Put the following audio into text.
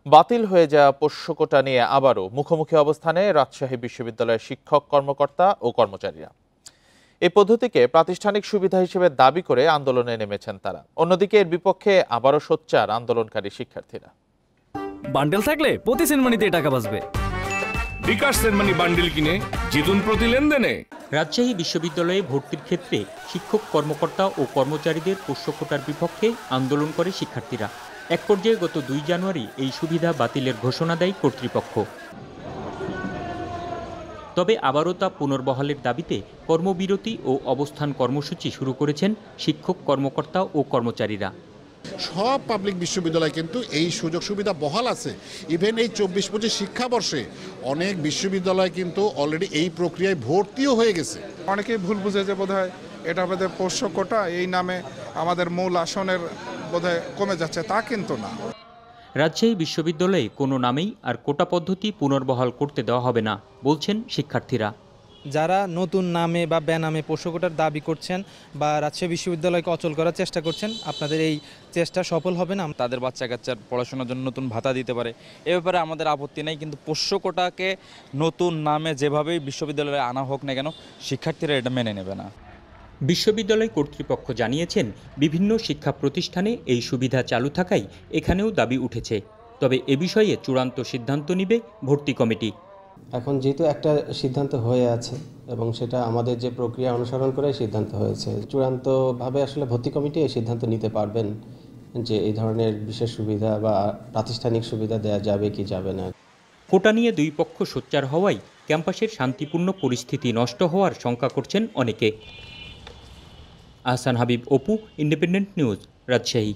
বাতিল হয়ে যাওয়া পোষ্য কোটা নিয়ে আবারও মুখোমুখি অবস্থানে রাজশাহী বিশ্ববিদ্যালয়ের শিক্ষক কর্মকর্তা ও কর্মচারীরা। এই পদ্ধতিকে প্রাতিষ্ঠানিক সুবিধা হিসেবে দাবি করে আন্দোলনে নেমেছেন তারা। অন্যদিকে এর বিপক্ষে আবারও সোচ্চার আন্দোলনকারী শিক্ষার্থীরা। বান্ডেল থাকলে প্রতি সেনমানিতে টাকা বাঁচবে। বিকাশ সেনমানি বান্ডেল কিনে জিতুন প্রতি লেনদেনে। রাজশাহী বিশ্ববিদ্যালয়ে ভর্তির ক্ষেত্রে শিক্ষক কর্মকর্তা ও কর্মচারীদের পোষ্য কোটার বিপক্ষে আন্দোলন করে শিক্ষার্থীরা। এক পর্যায়ে গত 2 জানুয়ারি এই সুবিধা বাতিলের ঘোষণা দেয় কর্তৃপক্ষ। তবে আবারও তা পুনর্বহালের দাবিতে কর্মবিরতি ও অবস্থান কর্মসূচি শুরু করেছেন শিক্ষক কর্মকর্তা ও কর্মচারীরা। সব পাবলিক বিশ্ববিদ্যালয় কিন্তু এই সুযোগ সুবিধা বহাল আছে। ইভেন এই 24-25 শিক্ষাবর্ষে অনেক বিশ্ববিদ্যালয় কিন্তু অলরেডি এই প্রক্রিয়ায় ভর্তিও হয়ে গেছে। অনেকেই ভুল বুঝে যে বোধহয় এটা আমাদের পোষ্য কোটা, এই নামে আমাদের মূল আসনের বোধহয় কমে যাচ্ছে, তা কিন্তু না। রাজশাহী বিশ্ববিদ্যালয়ে কোনো নামেই আর কোটা পদ্ধতি পুনর্বহাল করতে দেওয়া হবে না বলছেন শিক্ষার্থীরা। যারা নতুন নামে বা বেনামে পোষ্য কোটার দাবি করছেন বা রাজশাহী বিশ্ববিদ্যালয়কে অচল করার চেষ্টা করছেন, আপনাদের এই চেষ্টা সফল হবে না। তাদের বাচ্চা কাচ্চার পড়াশোনার জন্য নতুন ভাতা দিতে পারে, এ ব্যাপারে আমাদের আপত্তি নেই। কিন্তু পোষ্য কোটাকে নতুন নামে যেভাবেই বিশ্ববিদ্যালয়ে আনা হোক না কেন, শিক্ষার্থীরা এটা মেনে নেবে না। বিশ্ববিদ্যালয় কর্তৃপক্ষ জানিয়েছেন, বিভিন্ন শিক্ষা প্রতিষ্ঠানে এই সুবিধা চালু থাকায় এখানেও দাবি উঠেছে। তবে এ বিষয়ে চূড়ান্ত সিদ্ধান্ত নেবে ভর্তি কমিটি। এখন যেহেতু একটা সিদ্ধান্ত হয়ে আছে এবং সেটা আমাদের যে প্রক্রিয়া অনুসরণ করে সিদ্ধান্ত হয়েছে, চূড়ান্তভাবে আসলে ভর্তি কমিটি এই সিদ্ধান্ত নিতে পারবেন যে এই ধরনের বিশেষ সুবিধা বা প্রাতিষ্ঠানিক সুবিধা দেওয়া যাবে কি যাবে না। কোটা নিয়ে 2 পক্ষ সোচ্চার হওয়ায় ক্যাম্পাসের শান্তিপূর্ণ পরিস্থিতি নষ্ট হওয়ার শঙ্কা করছেন অনেকে। Ahsan Habib, Apu, independent news, Rajshahi.